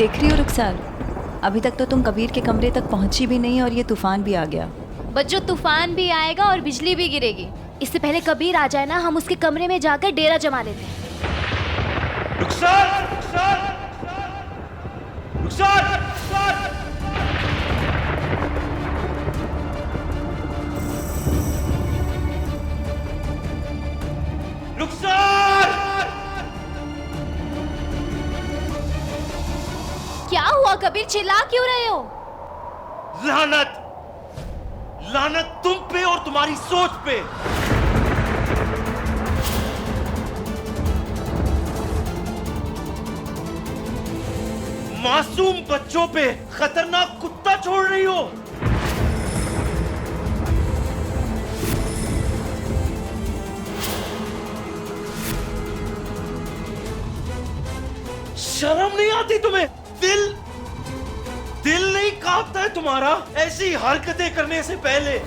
देख रही हो रुखसार, अभी तक तो तुम कबीर के कमरे तक पहुंची भी नहीं और ये तूफान भी आ गया। बच्चों, तूफान भी आएगा और बिजली भी गिरेगी। इससे पहले कबीर आ जाए ना, हम उसके कमरे में जाकर डेरा जमा लेते हैं। रुखसार, रुखसार, रुखसार, रुखसार। रुखसार! क्या हुआ कबीर, चिल्ला क्यों रहे हो? लानत, लानत तुम पे और तुम्हारी सोच पे। मासूम बच्चों पे खतरनाक कुत्ता छोड़ रही हो। शर्म नहीं आती तुम्हें? दिल नहीं कांपता है तुम्हारा ऐसी हरकतें करने से पहले?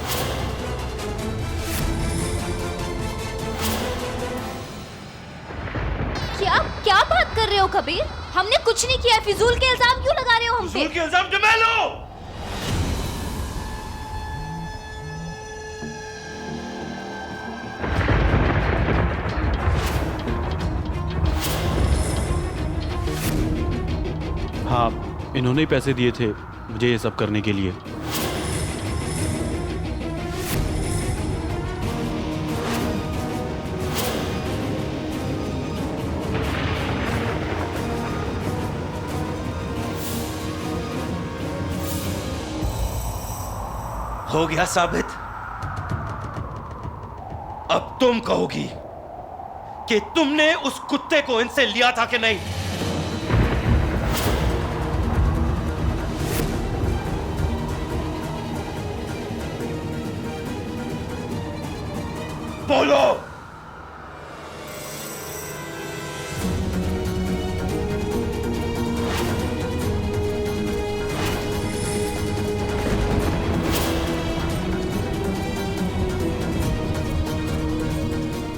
क्या क्या बात कर रहे हो कबीर? हमने कुछ नहीं किया। फिजूल के इल्जाम क्यों लगा रहे हो हम पे? फिजूल के इल्जाम जमा लो। हाँ, इन्होंने ही पैसे दिए थे मुझे ये सब करने के लिए। हो गया साबित। अब तुम कहोगी कि तुमने उस कुत्ते को इनसे लिया था कि नहीं। बोलो।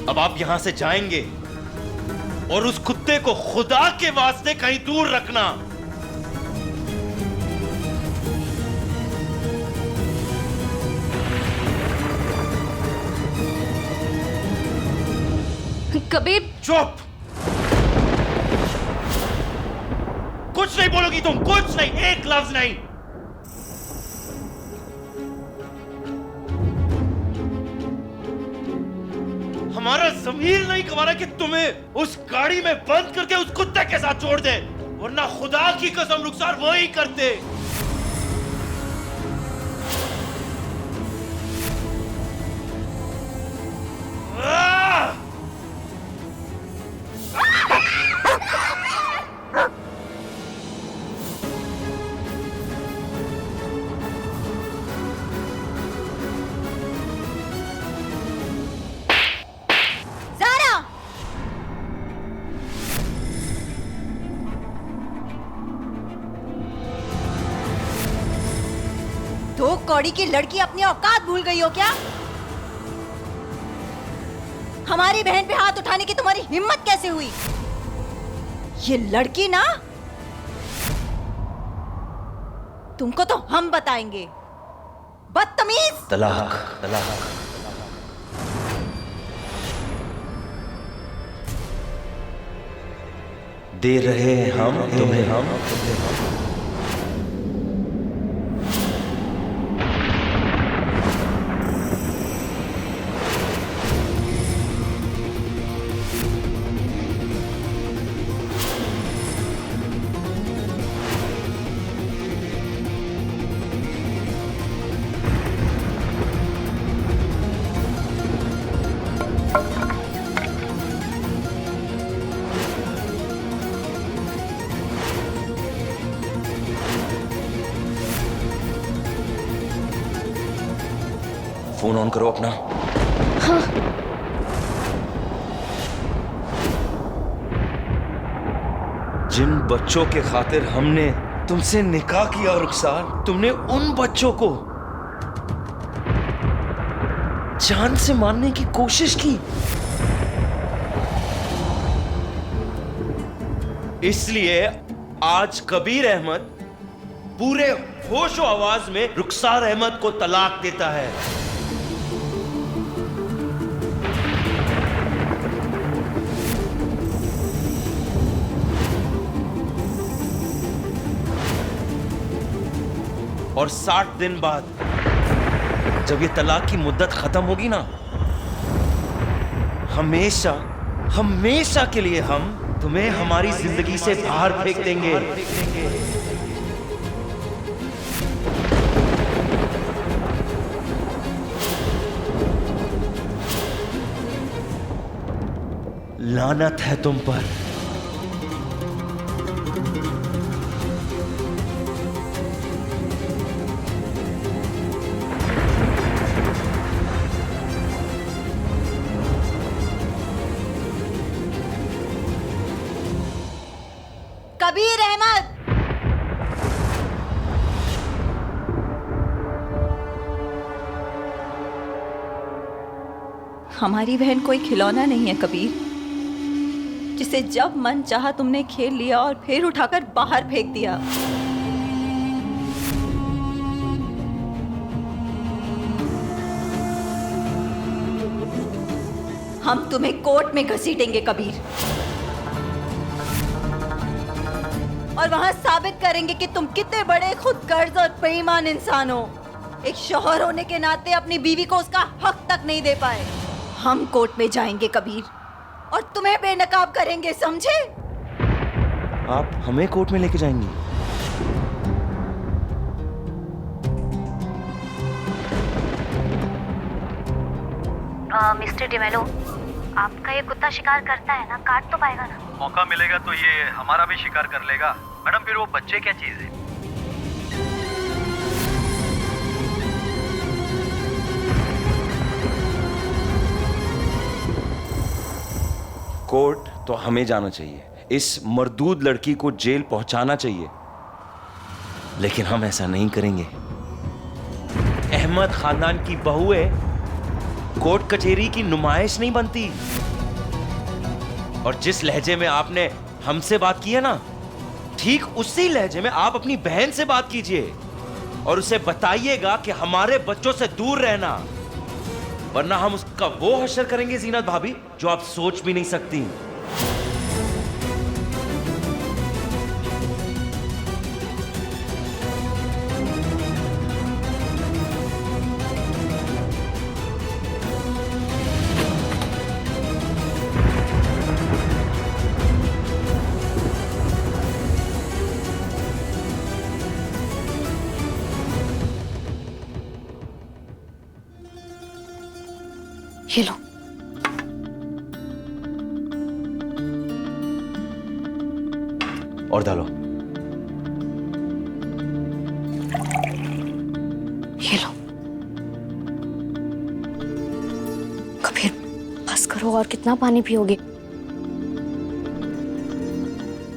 अब आप यहां से जाएंगे और उस कुत्ते को खुदा के वास्ते कहीं दूर रखना। कबीर, चुप। कुछ नहीं बोलोगी तुम, कुछ नहीं, एक लफ्ज नहीं। हमारा ज़मीर नहीं गवारा कि तुम्हें उस गाड़ी में बंद करके उस कुत्ते के साथ छोड़ दे, वरना खुदा की कसम रुखसार वो ही करते। दो कौड़ी की लड़की अपनी औकात भूल गई हो क्या? हमारी बहन पे हाथ उठाने की तुम्हारी हिम्मत कैसे हुई? ये लड़की ना, तुमको तो हम बताएंगे। बदतमीज। तलाक, तलाक। दे रहे हैं हम तुम्हें। फोन ऑन करो अपना। हाँ। जिन बच्चों के खातिर हमने तुमसे निकाह किया रुखसार, तुमने उन बच्चों को जान से मारने की कोशिश की। इसलिए आज कबीर अहमद पूरे होशो आवाज में रुखसार अहमद को तलाक देता है। और 60 दिन बाद जब ये तलाक की मुद्दत खत्म होगी ना, हमेशा हमेशा के लिए हम तुम्हें हमारी जिंदगी से बाहर फेंक देंगे। लानत है तुम पर। कबीर अहमद, हमारी बहन कोई खिलौना नहीं है कबीर, जिसे जब मन चाहा तुमने खेल लिया और फिर उठाकर बाहर फेंक दिया। हम तुम्हें कोर्ट में घसीटेंगे कबीर, और वहां साबित करेंगे कि तुम कितने बड़े खुदगर्ज और बेईमान इंसान हो। एक शौहर होने के नाते अपनी बीवी को उसका हक तक नहीं दे पाए। हम कोर्ट में जाएंगे कबीर और तुम्हें बेनकाब करेंगे, समझे? आप हमें कोर्ट में लेके जाएंगी? मिस्टर डिमेलो, आपका ये कुत्ता शिकार करता है ना, काट तो पाएगा ना? मौका मिलेगा तो ये हमारा भी शिकार कर लेगा। मैडम फिर वो बच्चे क्या चीज है? कोर्ट तो हमें जाना चाहिए, इस मरदूद लड़की को जेल पहुंचाना चाहिए, लेकिन हम ऐसा नहीं करेंगे। अहमद खानदान की बहुएं कोर्ट कचहरी की नुमाइश नहीं बनती। और जिस लहजे में आपने हमसे बात की है ना, ठीक उसी लहजे में आप अपनी बहन से बात कीजिए और उसे बताइएगा कि हमारे बच्चों से दूर रहना, वरना हम उसका वो हश्र करेंगे जीनत भाभी जो आप सोच भी नहीं सकती। ये लो। और डालो। ये लो। कबीर बस करो, और कितना पानी पियोगे?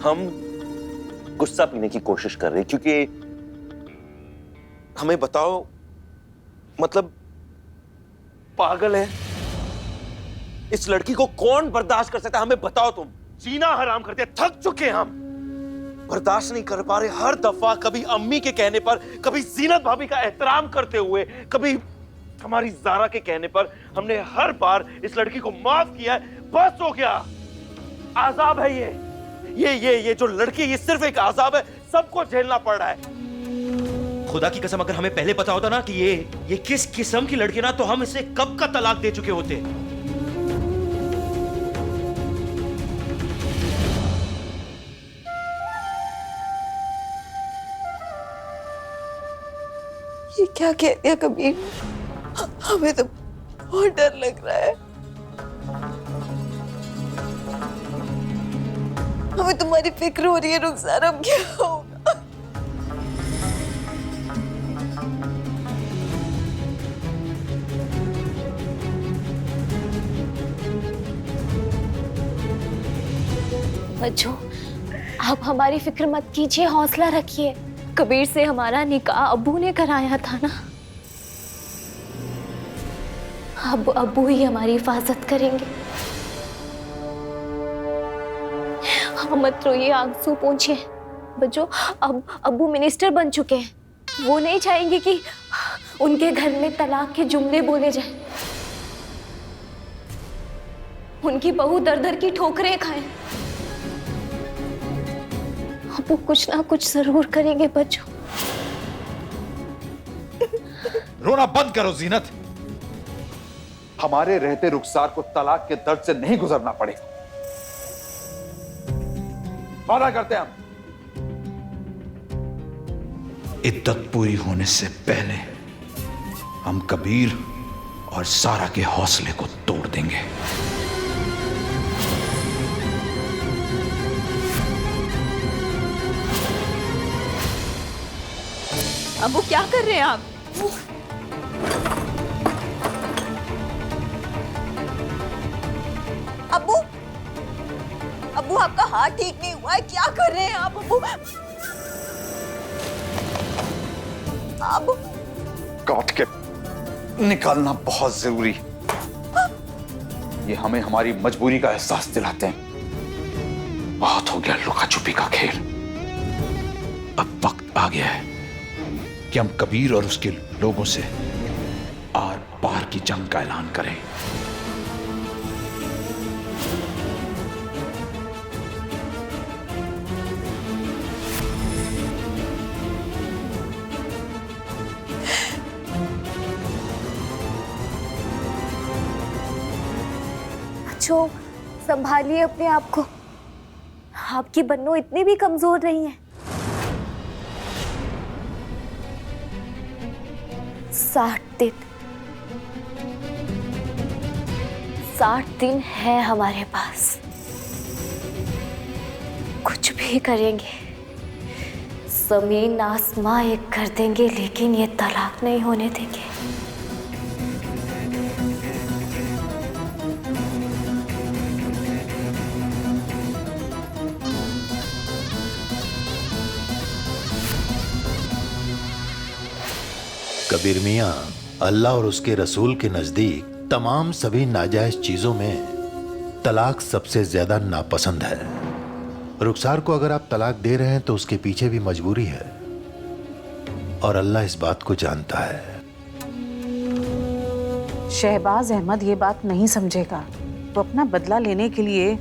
हम गुस्सा पीने की कोशिश कर रहे हैं, क्योंकि हमें बताओ, मतलब पागल है, इस लड़की को कौन बर्दाश्त कर सकता है? हमें बताओ तुम। जीना हराम करते, थक चुके हम, बर्दाश्त नहीं कर पा रहे। हर दफा कभी अम्मी के कहने पर, कभी जीनत भाभी का एहतराम करते हुए, कभी हमारी जारा के कहने पर हमने हर बार इस लड़की को माफ किया है। बस हो गया, आजाब है ये जो लड़की, ये सिर्फ एक आजाब है, सबको झेलना पड़ रहा है। खुदा की कसम, अगर हमें पहले पता होता ना कि ये किस किस्म की लड़की ना, तो हम इसे कब का तलाक दे चुके होते। ये क्या कह दिया कबीर? हमें तो बहुत डर लग रहा है। हमें तुम्हारी फिक्र हो रही है रुखसार, अब क्या होगा? बच्चों, आप हमारी फिक्र मत कीजिए, हौसला रखिए। कबीर से हमारा निकाह अब्बू ने कराया था ना, अब अब्बू ही हमारी हिफाजत करेंगे। हाँ, मत रोइए, आंसू पोंछिए, बच्चों, अब अब्बू मिनिस्टर बन चुके हैं, वो नहीं चाहेंगे कि उनके घर में तलाक के जुमले बोले जाएं। उनकी बहू दर दर की ठोकरें खाएं। अब्बू कुछ ना कुछ जरूर करेंगे बच्चों। रोना बंद करो जीनत। हमारे रहते रुखसार को तलाक के दर्द से नहीं गुजरना पड़ेगा। वादा करते हैं हम, इद्दत पूरी होने से पहले हम कबीर और सारा के हौसले को तोड़ देंगे। अबू क्या कर रहे हैं आप? अबू, अबू आपका हाथ ठीक नहीं हुआ है, क्या कर रहे हैं आप? अबू, अबू काट के निकालना बहुत जरूरी। ये हमें हमारी मजबूरी का एहसास दिलाते हैं। बहुत हो गया लुका छुपी का खेल। अब वक्त आ गया है कि हम कबीर और उसके लोगों से आर पार की जंग का ऐलान करें। बच्चों, संभालिए अपने आप को। आपकी बन्नू इतनी भी कमजोर नहीं है। 60 दिन है हमारे पास। कुछ भी करेंगे, जमीन आसमां एक कर देंगे, लेकिन ये तलाक नहीं होने देंगे। कबीर मियाँ, अल्लाह और उसके रसूल के नजदीक तमाम सभी नाजायज चीजों में तलाक सबसे ज्यादा नापसंद है। रुखसार को अगर आप तलाक दे रहे हैं तो उसके पीछे भी मजबूरी है, और अल्लाह इस बात को जानता है। शहबाज अहमद ये बात नहीं समझेगा। वो अपना बदला लेने के लिए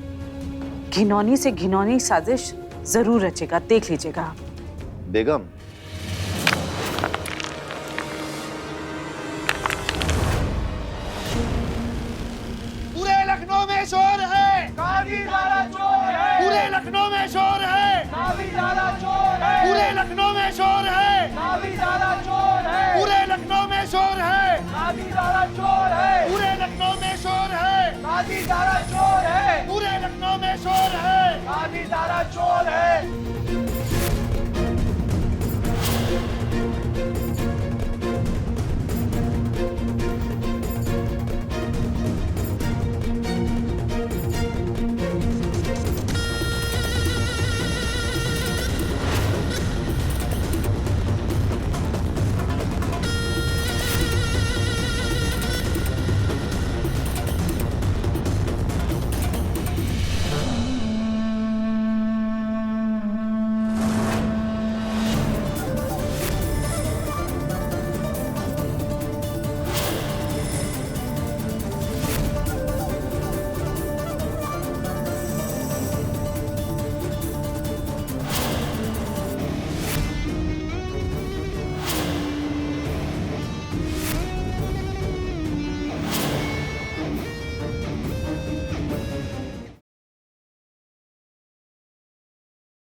घिनौनी से घिनौनी साजिश जरूर रचेगा, देख लीजिएगा। बेगम, लखनऊ में शोर है, काबीजारा चोर है। पूरे लखनऊ में शोर है, काबीजारा चोर है। पूरे लखनऊ में शोर है, काबीजारा चोर है। पूरे लखनऊ में शोर है, काबीजारा चोर है। पूरे लखनऊ में शोर है, काबीजारा चोर है। पूरे लखनऊ में शोर है, काबीजारा चोर है।